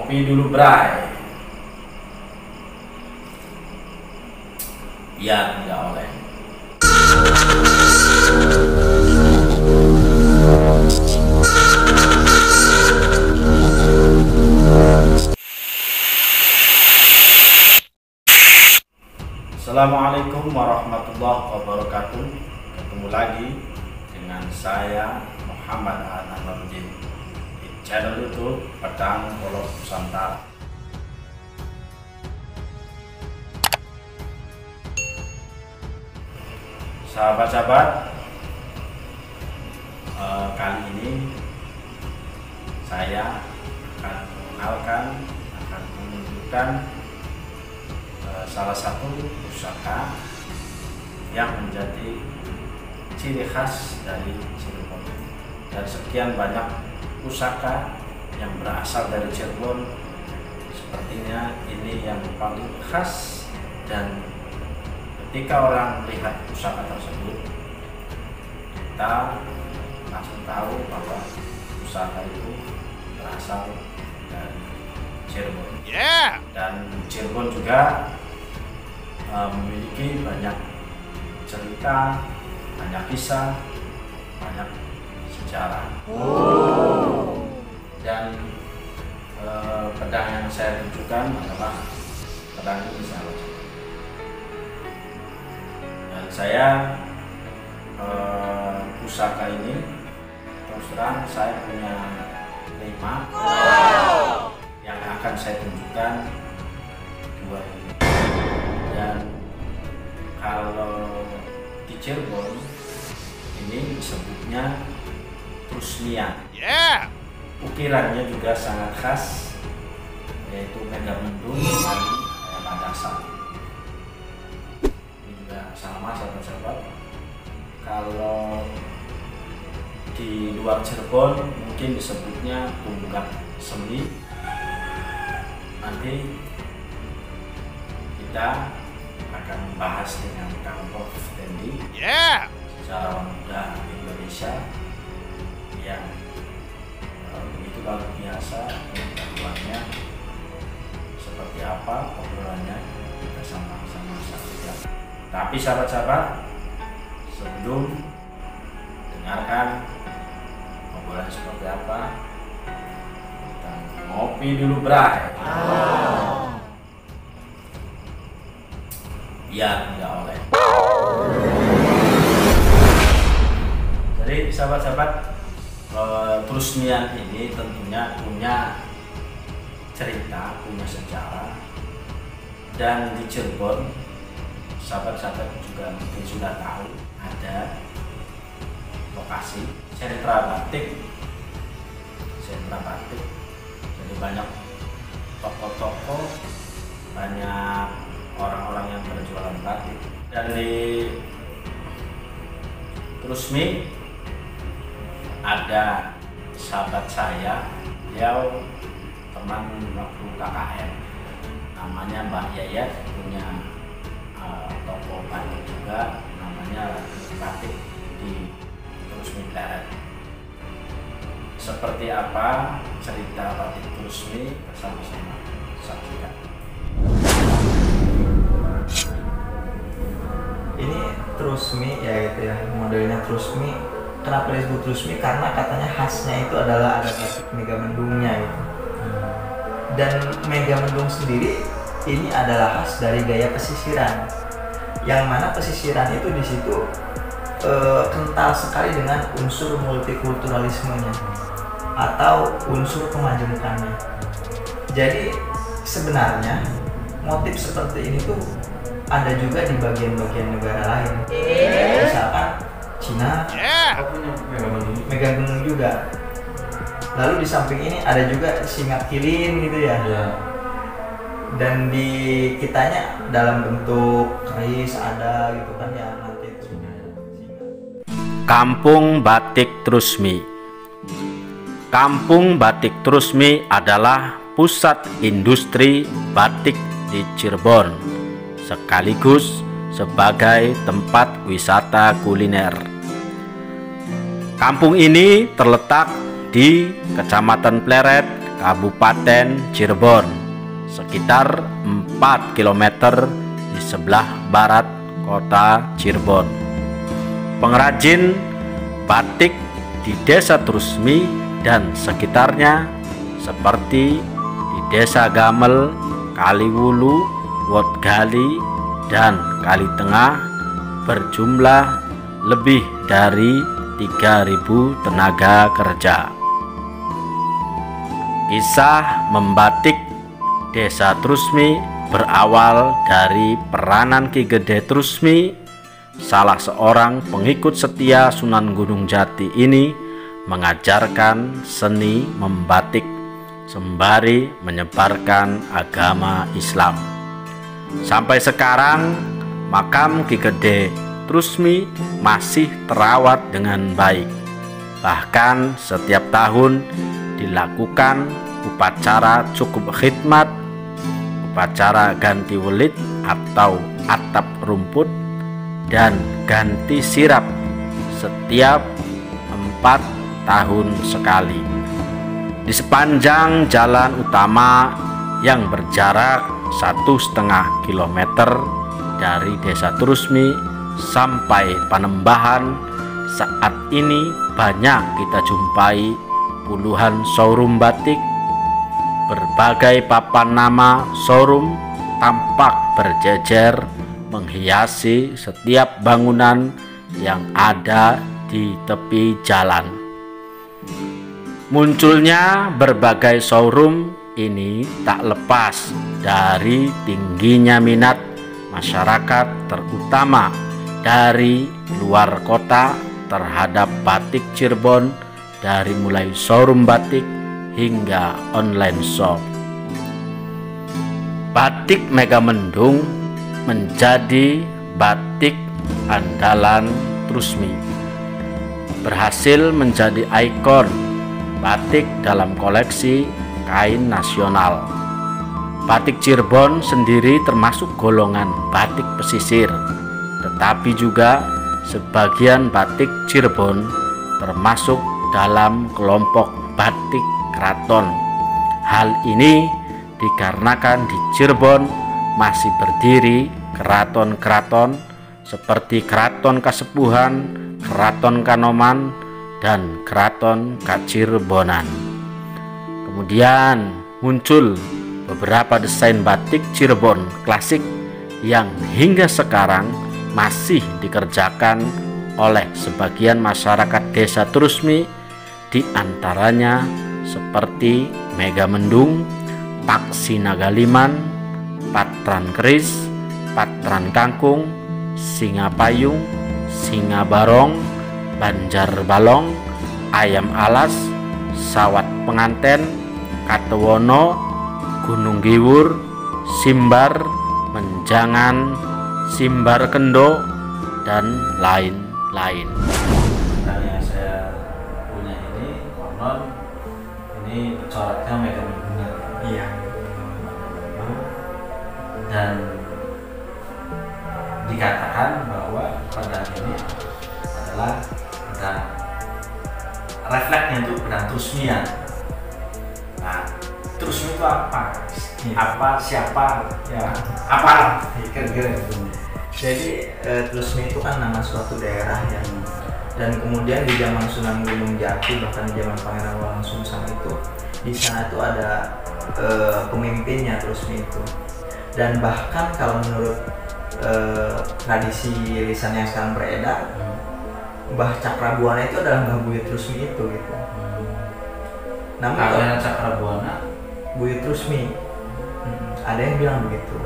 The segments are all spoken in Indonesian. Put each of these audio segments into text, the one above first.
Ngopi dulu bray, biar nggak oleh. Assalamualaikum warahmatullahi wabarakatuh. Ketemu lagi dengan saya Muhammad An-Nurjin di channel YouTube Pedang Polo Nusantara. Sahabat-sahabat, kali ini saya akan menunjukkan salah satu pusaka yang menjadi ciri khas dari Cirebon. Dan sekian banyak pusaka yang berasal dari Cirebon, sepertinya ini yang paling khas, dan ketika orang melihat pusaka tersebut, kita langsung tahu bahwa pusaka itu berasal dari Cirebon. Dan Cirebon juga memiliki banyak cerita, banyak kisah, banyak sejarah. Dan pedang yang saya tunjukkan adalah pedang ini, sahabat. Dan saya pusaka ini terus terang saya punya 5. Yang akan saya tunjukkan 2 ini. Dan kalau di Cirebon ini disebutnya trusmian. Ukirannya juga sangat khas, yaitu megamendung dan madasan. Ini juga sama, sahabat-sahabat. Kalau di luar Cirebon mungkin disebutnya tunggak semi. Nanti kita akan membahas dengan Kang Prof Dendi, sejarawan muda Indonesia yang begitu luar biasa pengetahuannya. Seperti apa obrolannya, kita sama-sama saksikan. Tapi sahabat-sahabat, sebelum dengarkan obrolan seperti apa, kita ngopi dulu bray, biar nggak oleh. Jadi sahabat-sahabat, trusmian ini tentunya punya cerita, punya sejarah. Dan di Cirebon, sahabat-sahabat juga mungkin sudah tahu ada lokasi sentra batik. Jadi banyak toko-toko, banyak orang-orang yang berjualan batik. Dan di Trusmi ada sahabat saya, beliau teman waktu KKN, namanya Mbak Yayat, punya toko batik juga, namanya Batik di Trusmi Pleret. Seperti apa cerita Batik Trusmi, bersama-sama saksikan. Ini Trusmi ya, gitu ya, modelnya Trusmi. Kenapa disebut Trusmi? Karena katanya khasnya itu adalah ada batik megamendungnya gitu. Dan megamendung sendiri ini adalah khas dari gaya pesisiran, yang mana pesisiran itu di situ kental sekali dengan unsur multikulturalismenya atau unsur kemajemukannya. Jadi sebenarnya motif seperti ini tuh ada juga di bagian-bagian negara lain. Misalkan Cina megamendung juga. Lalu di samping ini ada juga singa kilin gitu ya. Dan di kitanya dalam bentuk keris ada gitu kan ya, nanti itu singa. Kampung Batik Trusmi. Kampung Batik Trusmi adalah pusat industri batik di Cirebon, sekaligus sebagai tempat wisata kuliner. Kampung ini terletak di Kecamatan Pleret, Kabupaten Cirebon, sekitar 4 km di sebelah barat kota Cirebon. Pengrajin batik di Desa Trusmi dan sekitarnya seperti di Desa Gamel, Kaliwulu, Wotgali, dan Kalitengah berjumlah lebih dari 3.000 tenaga kerja. Kisah membatik Desa Trusmi berawal dari peranan Ki Gede Trusmi, salah seorang pengikut setia Sunan Gunung Jati ini mengajarkan seni membatik sembari menyebarkan agama Islam. Sampai sekarang makam Ki Gede Trusmi masih terawat dengan baik. Bahkan setiap tahun dilakukan upacara cukup khidmat, upacara ganti welit atau atap rumput, dan ganti sirap setiap 4 tahun sekali. Di sepanjang jalan utama yang berjarak 1,5 kilometer dari Desa Trusmi sampai Panembahan, saat ini banyak kita jumpai puluhan showroom batik. Berbagai papan nama showroom tampak berjejer menghiasi setiap bangunan yang ada di tepi jalan. Munculnya berbagai showroom ini tak lepas dari tingginya minat masyarakat, terutama dari luar kota, terhadap batik Cirebon, dari mulai showroom batik hingga online shop. Batik Megamendung menjadi batik andalan Trusmi, berhasil menjadi ikon batik dalam koleksi kain nasional. Batik Cirebon sendiri termasuk golongan batik pesisir, tetapi juga sebagian batik Cirebon termasuk dalam kelompok batik keraton. Hal ini dikarenakan di Cirebon masih berdiri keraton-keraton seperti Keraton Kasepuhan, Keraton Kanoman, dan Keraton Kacirebonan. Kemudian muncul beberapa desain batik Cirebon klasik yang hingga sekarang masih dikerjakan oleh sebagian masyarakat Desa Trusmi, di antaranya seperti Megamendung, Paksi Nagaliman, Patran Keris, Patran Kangkung, Singa Payung, Singa Barong, Banjar Balong, Ayam Alas, Sawat Penganten, Katewono, Gunung Giwur, Simbar, Menjangan, Simbar Kendo, dan lain-lain. Yang saya punya ini konon ini coraknya Megamendung. Iya. Dan dikatakan bahwa pedang ini adalah pedang refleksnya untuk pedang Trusmian. Nah, Trusmi itu apa? Apa, siapa, ya apa? Kira-kira gitu. Jadi Trusmi itu kan nama suatu daerah ya. Dan kemudian di zaman Sunan Gunung Jati, bahkan di zaman Pangeran Walangsungsang itu, di sana itu ada pemimpinnya Trusmi itu. Dan bahkan kalau menurut tradisi lisan yang sekarang beredar, Mbah Cakrabuana itu adalah Mbah Buyut Trusmi itu gitu. Namun kalau Cakrabuana Buyut Trusmi, ada yang bilang begitu.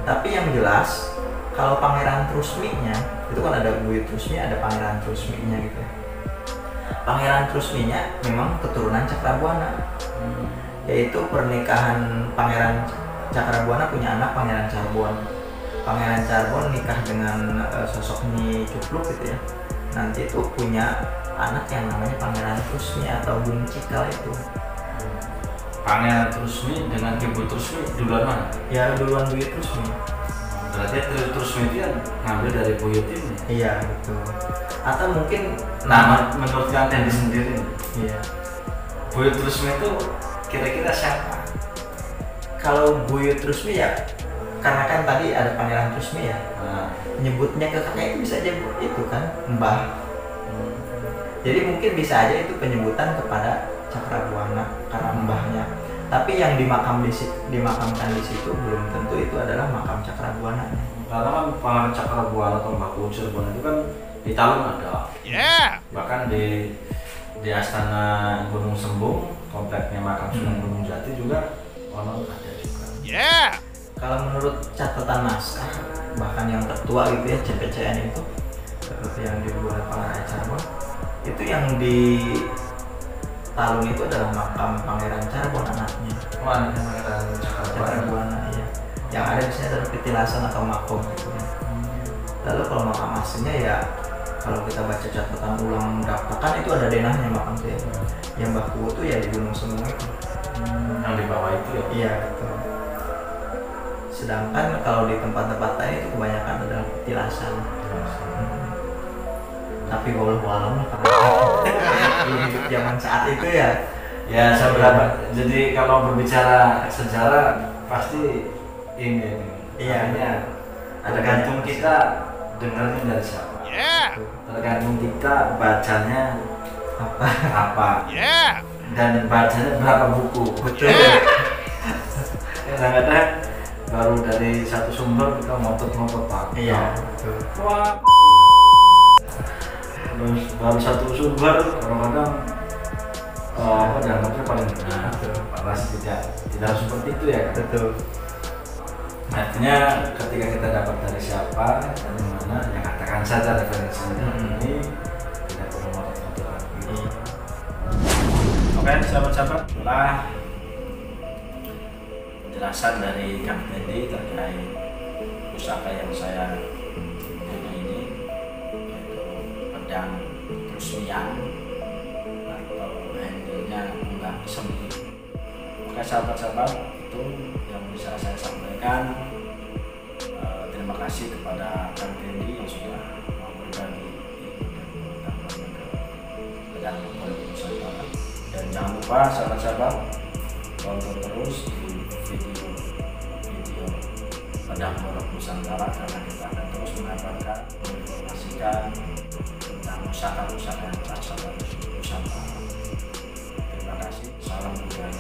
Tapi yang jelas kalau Pangeran Trusminya itu kan ada Buyut Trusmi, ada Pangeran Trusminya gitu. Pangeran Trusminya memang keturunan Cakrabuana, yaitu pernikahan Pangeran Cakrabuana punya anak Pangeran Carbon. Pangeran Carbon nikah dengan sosok Nyi Cupluk gitu ya. Nanti itu punya anak yang namanya Pangeran Trusmi atau Bung Cikal itu. Pangeran Trusmi dengan Ibu Trusmi duluan mana? Ya duluan Buyut Trusmi. Berarti Trusmi itu kan ngambil dari Buyut ini. Iya betul. Atau mungkin nama menurut yang Tendi sendiri. Iya. Buyut Trusmi itu kira-kira siapa? Kalau buyut Trusmi ya, karena kan tadi ada Pangeran Trusmi ya, Nah, nyebutnya ke kakek itu bisa aja itu kan Mbah. Jadi mungkin bisa aja itu penyebutan kepada Cakrabuana karena mbahnya. Tapi yang dimakamkan di situ belum tentu itu adalah makam Cakrabuana. karena kan Pangeran Cakrabuana atau Mbah Kuwu Cirebon itu kan di Talun ada. Bahkan di Astana Gunung Sembung, kompleknya makam Sunan Gunung Jati juga konon ada juga. Kalau menurut catatan naskah, bahkan yang tertua gitu ya, CPCN itu yang dibuat Pangeran Cirebon, itu yang di Talun itu adalah makam Pangeran Cirebon anaknya. Oh, anaknya Pangeran Cakrabuana. Cakrabuana iya. Yang ada biasanya adalah petilasan atau makom gitu ya. Lalu kalau makam aslinya ya, kalau kita baca catatan ulang daftar itu ada denahnya makam itu ya. Yang Mbah Kuwu tuh ya di Gunung Sembung itu. Yang di bawah itu ya. Iya betul. Sedangkan kalau di tempat-tempat lain itu kebanyakan adalah petilasan. Tapi walau karena hidup zaman saat itu ya. Ya seberapa. Jadi kalau berbicara sejarah pasti ini. Iya. Artinya tergantung kita dengarnya dari siapa. Tergantung kita bacanya apa. Dan bacanya berapa buku. Betul. Kadang-kadang baru dari satu sumber kita ngotot-ngotot Pak. Iya betul. Wah. Baru satu sumber kadang-kadang dianggapnya paling benar. Padahal tidak harus seperti itu ya. Betul. Artinya ketika kita dapat dari siapa, dari mana, ya katakan saja referensinya ini, tidak perlu ngotot-ngotot lagi. Oke, sahabat-sahabat, itulah penjelasan dari Kang Tendi terkait pusaka yang saya punya ini, yaitu pedang Trusmian atau handle-nya Mbah Semi. Oke sahabat-sahabat, itu yang bisa saya sampaikan. Terima kasih kepada Kang Tendi yang sudah mau berbagi ilmu dan pengetahuannya ke pedang Pondok Nusantara. Dan jangan lupa sahabat-sahabat, tonton terus di video pedang Pondok Nusantara, karena kita akan terus mengabarkan, menginformasikan tentang pusaka-pusaka yang terasa dari Nusantara. Terima kasih. Salam budaya.